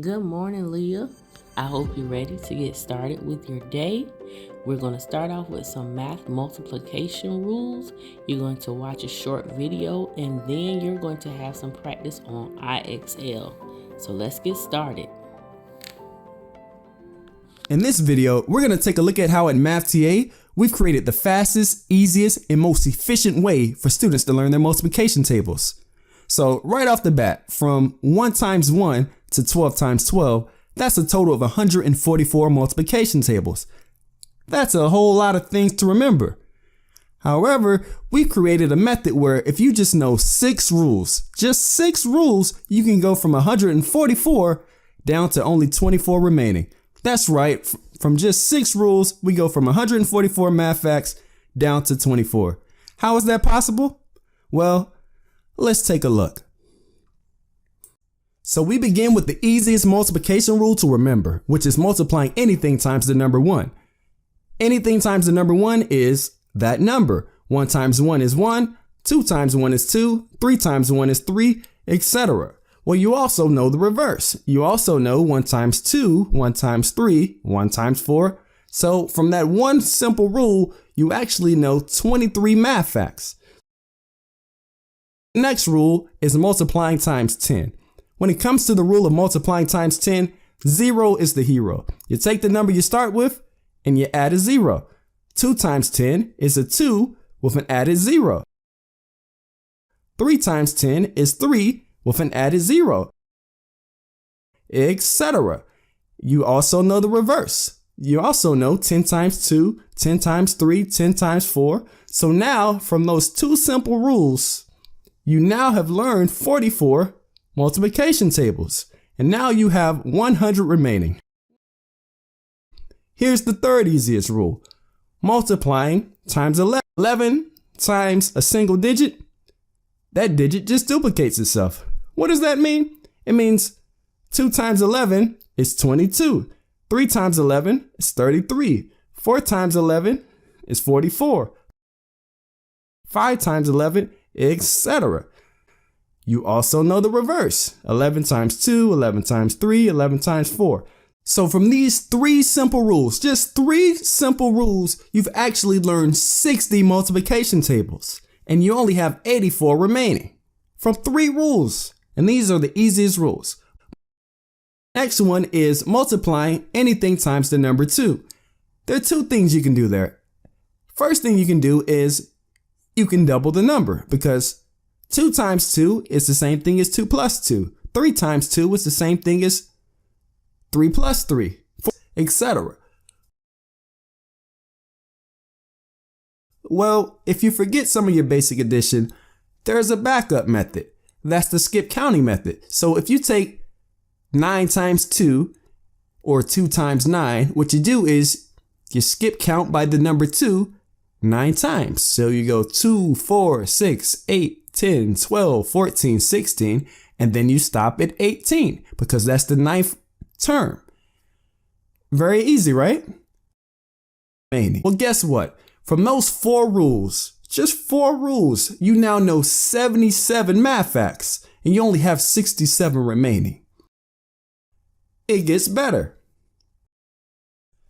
Good morning, Leah. I hope you're ready to get started with your day. We're going to start off with some math multiplication rules. You're going to watch a short video and then you're going to have some practice on IXL. So let's get started. In this video, we're going to take a look at how at MathTA, we've created the fastest, easiest, and most efficient way for students to learn their multiplication tables. So right off the bat, from 1 times 1 to 12 times 12, that's a total of 144 multiplication tables. That's a whole lot of things to remember. However, we've created a method where if you just know 6 rules, just 6 rules, you can go from 144 down to only 24 remaining. That's right, from just 6 rules, we go from 144 math facts down to 24. How is that possible? Well, let's take a look. So we begin with the easiest multiplication rule to remember, which is multiplying anything times the number 1. Anything times the number 1 is that number. 1 times 1 is 1, 2 times 1 is 2, 3 times 1 is 3, etc. Well, you also know the reverse. You also know 1 times 2, 1 times 3, 1 times 4. So from that one simple rule, you actually know 23 math facts. Next rule is multiplying times 10. When it comes to the rule of multiplying times 10, 0 is the hero. You take the number you start with and you add a 0. 2 times 10 is a 2 with an added 0. 3 times 10 is 3 with an added 0, etc. You also know the reverse. You also know 10 times 2, 10 times 3, 10 times 4. So now from those 2 simple rules, you now have learned 44 multiplication tables, and now you have 100 remaining. Here's the third easiest rule. Multiplying times 11. 11 times a single digit, that digit just duplicates itself. What does that mean? It means 2 times 11 is 22. 3 times 11 is 33. 4 times 11 is 44. 5 times 11, etc. You also know the reverse. 11 times 2, 11 times 3, 11 times 4. So from these 3 simple rules, just 3 simple rules, you've actually learned 60 multiplication tables. And you only have 84 remaining from 3 rules. And these are the easiest rules. Next one is multiplying anything times the number 2. There are 2 things you can do there. First thing you can do is you can double the number, because 2 times 2 is the same thing as 2 plus 2. 3 times 2 is the same thing as 3 plus 3, etc. Well, if you forget some of your basic addition, there's a backup method. That's the skip counting method. So if you take 9 times 2 or 2 times 9, what you do is you skip count by the number 2 9 times. So you go 2, 4, 6, 8, 10, 12, 14, 16, and then you stop at 18 because that's the 9th term. Very easy, right? Well, guess what? From those 4 rules, just 4 rules, you now know 77 math facts, and you only have 67 remaining. It gets better.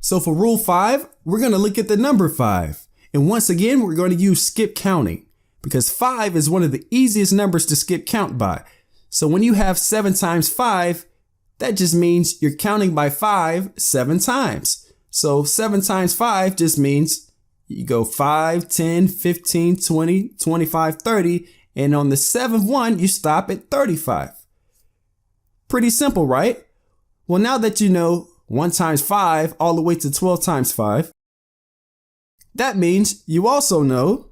So for rule 5, we're going to look at the number 5. And once again, we're going to use skip counting, because 5 is one of the easiest numbers to skip count by. So when you have 7 times 5, that just means you're counting by 5 7 times. So 7 times 5 just means you go 5, 10, 15, 20, 25, 30, and on the 7th one, you stop at 35. Pretty simple, right? Well, now that you know 1 times 5 all the way to 12 times 5, that means you also know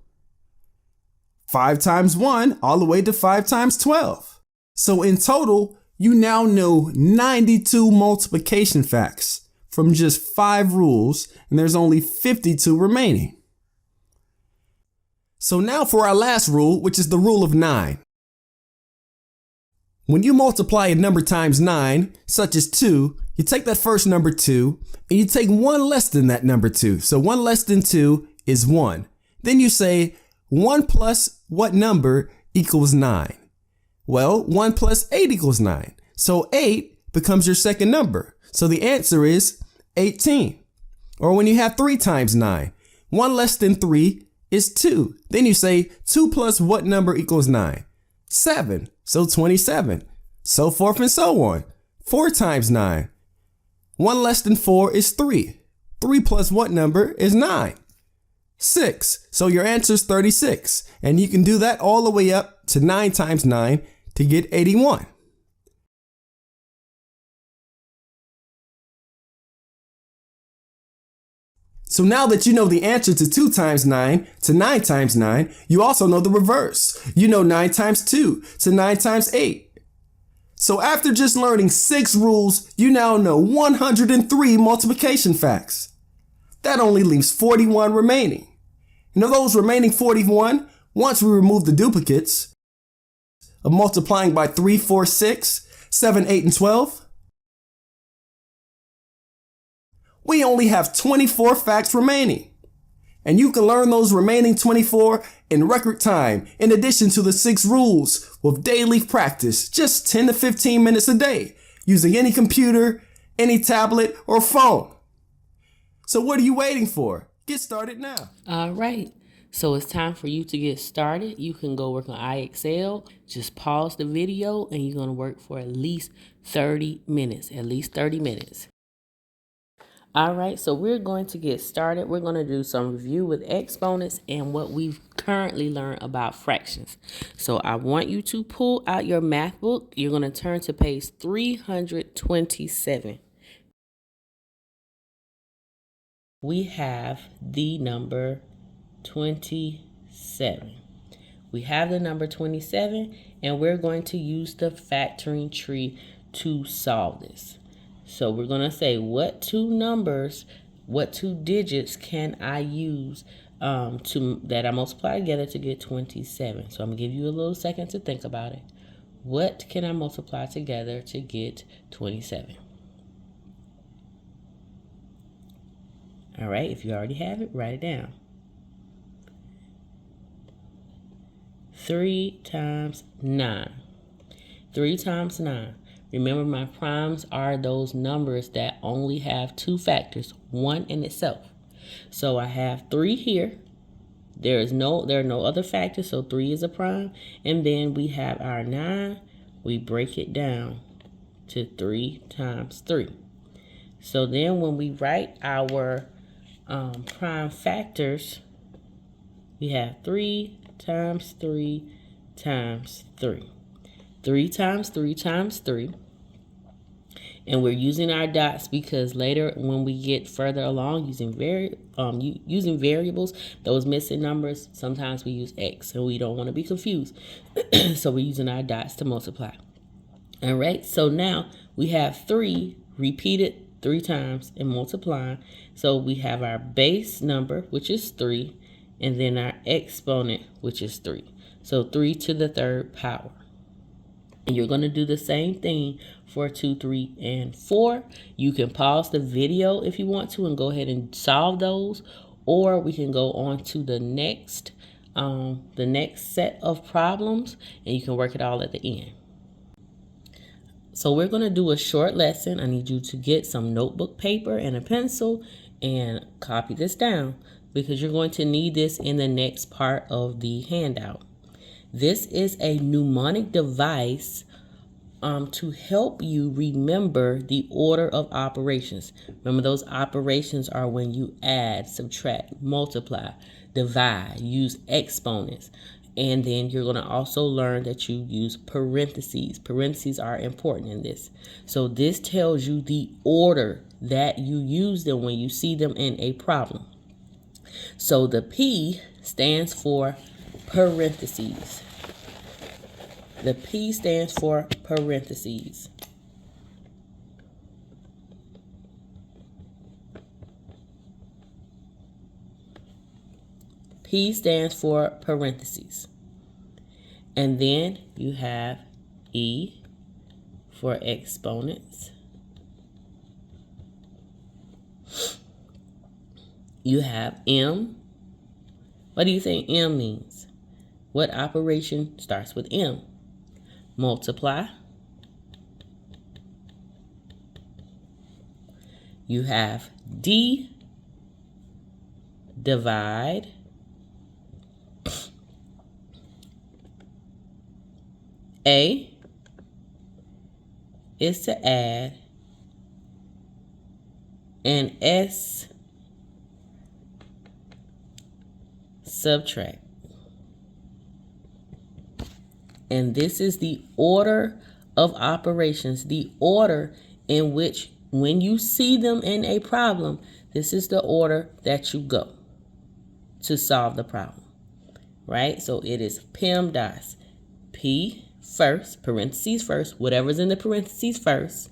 5 times 1 all the way to 5 times 12. So in total, you now know 92 multiplication facts from just 5 rules, and there's only 52 remaining. So now for our last rule, which is the rule of 9. When you multiply a number times 9, such as 2, you take that first number 2, and you take 1 less than that number 2. So 1 less than 2 is 1. Then you say 1 plus what number equals 9? Well, 1 plus 8 equals 9. So 8 becomes your second number. So the answer is 18. Or when you have 3 times 9, 1 less than 3 is 2. Then you say 2 plus what number equals 9? 7. So 27. So forth and so on. 4 times 9. 1 less than 4 is 3. 3 plus what number is 9? 6. So your answer is 36. And you can do that all the way up to 9 times 9 to get 81. So now that you know the answer to 2 times 9 to 9 times 9, you also know the reverse. You know 9 times 2 to 9 times 8. So after just learning 6 rules, you now know 103 multiplication facts. That only leaves 41 remaining. And of those remaining 41, once we remove the duplicates of multiplying by 3, 4, 6, 7, 8, and 12, we only have 24 facts remaining. And you can learn those remaining 24 in record time, in addition to the 6 rules with daily practice, just 10 to 15 minutes a day, using any computer, any tablet, or phone. So what are you waiting for? Get started now. All right. So it's time for you to get started. You can go work on iExcel. Just pause the video and you're going to work for at least 30 minutes. At least 30 minutes. All right, so we're going to get started. We're going to do some review with exponents and what we've currently learned about fractions. So I want you to pull out your math book. You're going to turn to page 327. We have the number 27. We have the number 27, and we're going to use the factoring tree to solve this. So we're going to say what 2 numbers, what 2 digits can I use that I multiply together to get 27. So I'm going to give you a little second to think about it. What can I multiply together to get 27? All right, if you already have it, write it down. 3 times 9. 3 times 9. Remember, my primes are those numbers that only have 2 factors, 1 in itself. So I have 3 here. There are no other factors, so 3 is a prime. And then we have our 9. We break it down to 3 times 3. So then when we write our prime factors, we have 3 times 3 times 3. 3 times 3 times 3. And we're using our dots because later when we get further along using variables, those missing numbers, sometimes we use X and we don't want to be confused. So we're using our dots to multiply. All right, so now we have 3 repeated 3 times and multiplying. So we have our base number, which is 3, and then our exponent, which is 3. So 3 to the 3rd power. And you're going to do the same thing for 2, 3, and 4. You can pause the video if you want to and go ahead and solve those. Or we can go on to the next set of problems and you can work it all at the end. So we're going to do a short lesson. I need you to get some notebook paper and a pencil and copy this down because you're going to need this in the next part of the handout. This is a mnemonic device to help you remember the order of operations. Remember, those operations are when you add, subtract, multiply, divide, use exponents. And then you're going to also learn that you use parentheses. Parentheses are important in this. So this tells you the order that you use them when you see them in a problem. So the P stands for parentheses. The P stands for parentheses. P stands for parentheses. And then you have E for exponents. You have M. What do you think M means? What operation starts with M? Multiply. You have D divide A is to add, and S subtract. And this is the order of operations, the order in which when you see them in a problem, this is the order that you go to solve the problem, right? So it is PEMDAS, P first, parentheses first, whatever's in the parentheses first,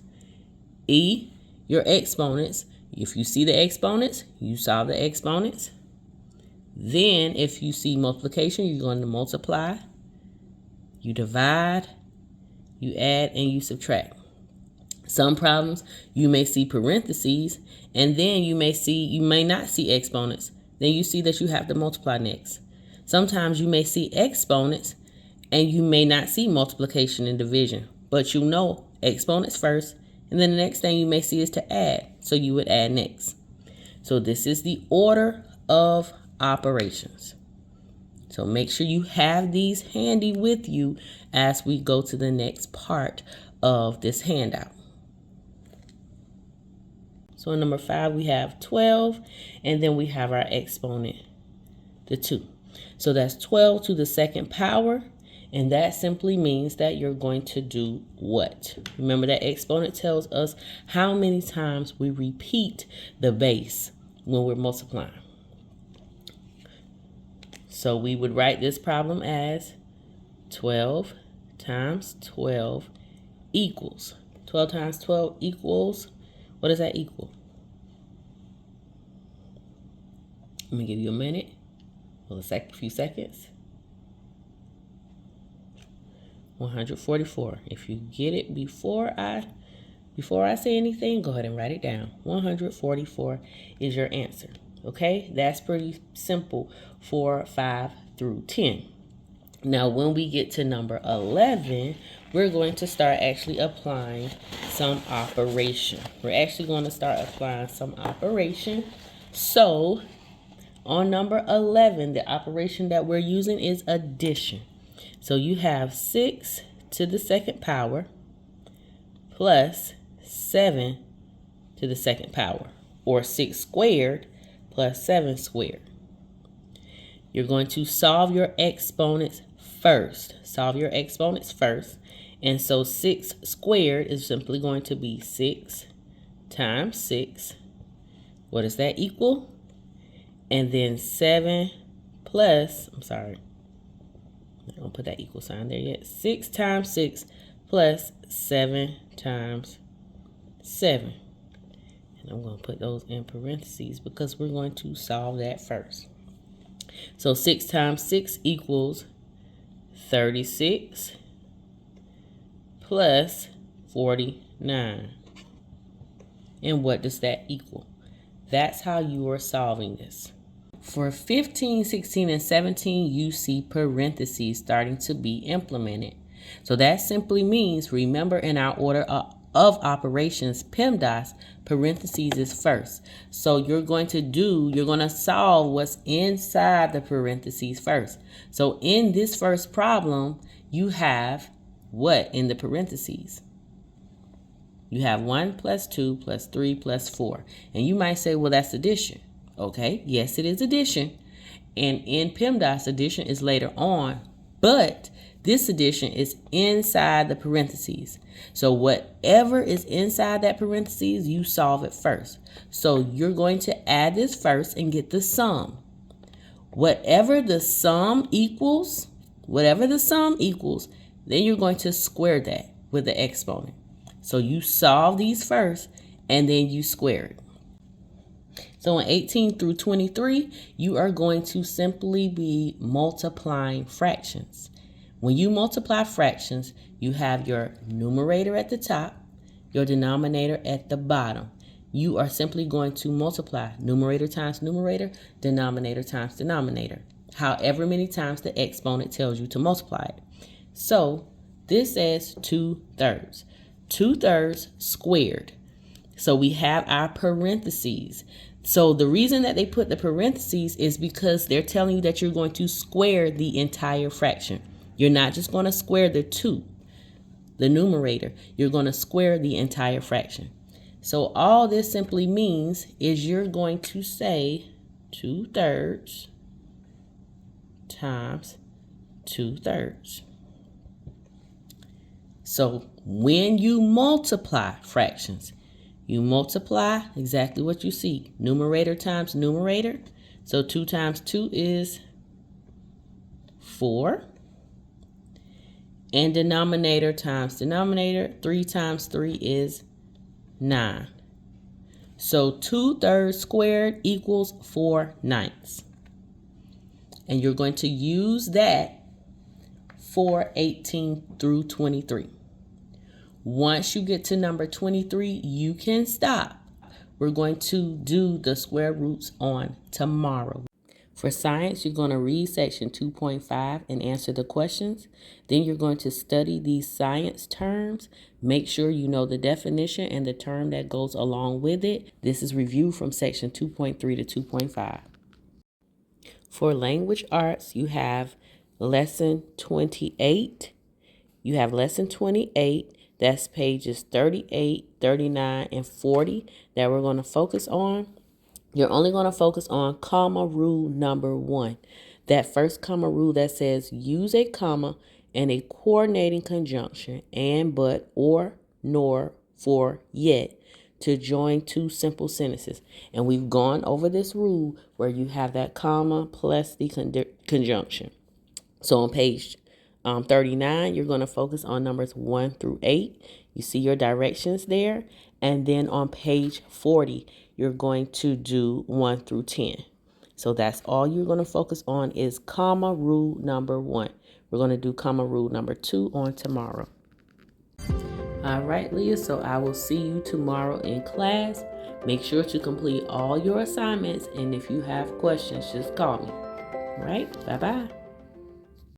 E, your exponents. If you see the exponents, you solve the exponents. Then if you see multiplication, you're going to multiply, you divide, you add, and you subtract. Some problems you may see parentheses, and then you may not see exponents. Then you see that you have to multiply next. Sometimes you may see exponents and you may not see multiplication and division, but you know exponents first, and then the next thing you may see is to add, so you would add next. So this is the order of operations. So make sure you have these handy with you as we go to the next part of this handout. So in number 5, we have 12, and then we have our exponent, the 2. So that's 12 to the second power, and that simply means that you're going to do what? Remember that exponent tells us how many times we repeat the base when we're multiplying. So we would write this problem as 12 times 12 equals. 12 times 12 equals, what does that equal? Let me give you a minute, or a few seconds. 144. If you get it before I say anything, go ahead and write it down. 144 is your answer. Okay, that's pretty simple for 5 through 10. Now, when we get to number 11, we're going to start actually applying some operation. We're actually going to start applying some operation. So, on number 11, the operation that we're using is addition. So you have 6 to the second power plus 7 to the second power, or 6 squared plus 7 squared. You're going to solve your exponents first. Solve your exponents first. And so 6 squared is simply going to be 6 times 6. What does that equal? And then 7 plus, I don't put that equal sign there yet. 6 times 6 plus 7 times 7. And I'm going to put those in parentheses because we're going to solve that first. So 6 times 6 equals 36 plus 49. And what does that equal? That's how you are solving this. For 15, 16, and 17, you see parentheses starting to be implemented. So that simply means, remember, in our order of operations, PEMDAS, parentheses is first. So you're going to solve what's inside the parentheses first. So in this first problem, you have what in the parentheses? You have 1 plus 2 plus 3 plus 4. And you might say, well, that's addition. Okay, yes, it is addition. And in PEMDAS, addition is later on. But this addition is inside the parentheses. So whatever is inside that parentheses, you solve it first. So you're going to add this first and get the sum. Whatever the sum equals, then you're going to square that with the exponent. So you solve these first and then you square it. So in 18 through 23, you are going to simply be multiplying fractions. When you multiply fractions, you have your numerator at the top, your denominator at the bottom. You are simply going to multiply numerator times numerator, denominator times denominator, however many times the exponent tells you to multiply it. So this says 2/3. 2/3 squared. So we have our parentheses. So the reason that they put the parentheses is because they're telling you that you're going to square the entire fraction. You're not just going to square the 2, the numerator. You're going to square the entire fraction. So all this simply means is you're going to say 2/3 times 2/3. So when you multiply fractions, you multiply exactly what you see. Numerator times numerator. So 2 times 2 is 4. And denominator times denominator. 3 times 3 is 9. So 2/3 squared equals 4/9. And you're going to use that for 18 through 23. Once you get to number 23, you can stop. We're going to do the square roots on tomorrow. For science, you're going to read section 2.5 and answer the questions. Then you're going to study these science terms. Make sure you know the definition and the term that goes along with it. This is review from section 2.3 to 2.5. For language arts, you have lesson 28. You have lesson 28. That's pages 38, 39, and 40 that we're going to focus on. You're only going to focus on comma rule number 1. That first comma rule that says use a comma and a coordinating conjunction and, but, or, nor, for, yet to join two simple sentences. And we've gone over this rule where you have that comma plus the conjunction. So on page 39, you're going to focus on numbers 1 through 8. You see your directions there. And then on page 40, you're going to do 1 through 10. So that's all you're going to focus on is comma rule number 1. We're going to do comma rule number 2 on tomorrow. All right, Leah, so I will see you tomorrow in class. Make sure to complete all your assignments. And if you have questions, just call me. All right, bye-bye.